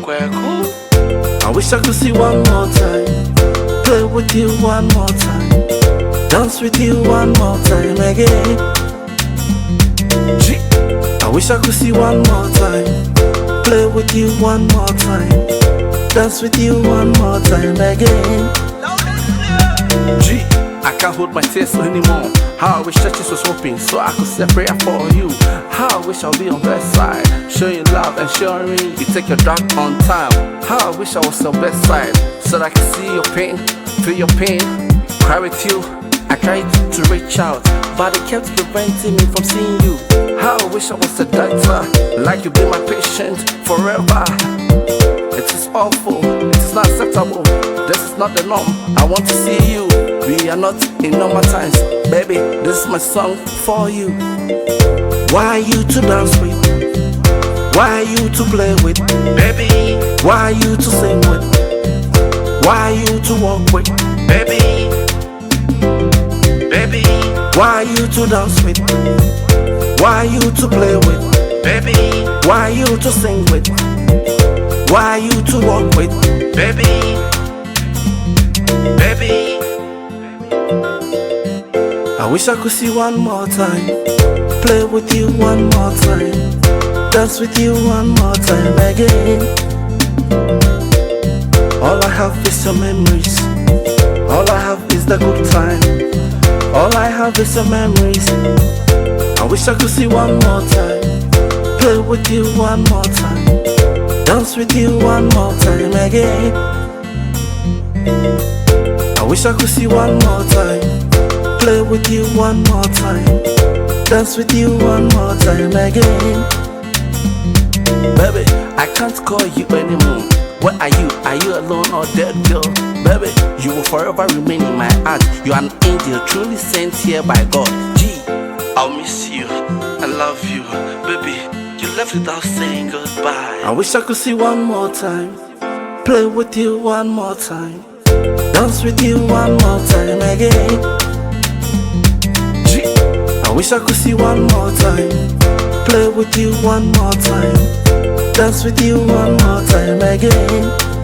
Qwaku. I wish I could see one more time, play with you one more time, dance with you one more time again. I wish I could see one more time, play with you one more time, dance with you one more time again. I can't hold my tears anymore. How I wish churches was open so I could say a prayer for you. How I wish I'll be on best side, showing love and showing you take your drug on time. How I wish I was on best side so that I can see your pain, feel your pain, cry with you. I tried to reach out, but it kept preventing me from seeing you. How I wish I was a doctor, like you be my patient forever. It is awful, it is not acceptable. This is not the norm, I want to see you. We are not in normal times, baby, this is my song for you. Why are you to dance with? Why are you to play with? Baby, why are you to sing with? Why are you to walk with? Baby, baby, why are you to dance with? Why are you to play with? Baby, why are you to sing with? Why are you to walk with? Baby, baby. I wish I could see one more time, play with you one more time, dance with you one more time again. All I have is your memories, all I have is the good time, all I have is your memories. I wish I could see one more time, play with you one more time, dance with you one more time again. I wish I could see one more time, play with you one more time, dance with you one more time again. Baby, I can't call you anymore. Where are you? Are you alone or dead, girl? Baby, you will forever remain in my heart. You are an angel truly sent here by God. I'll miss you, I love you. Baby, you left without saying goodbye. I wish I could see one more time, play with you one more time, dance with you one more time again. I wish I could see one more time, play with you one more time, dance with you one more time again.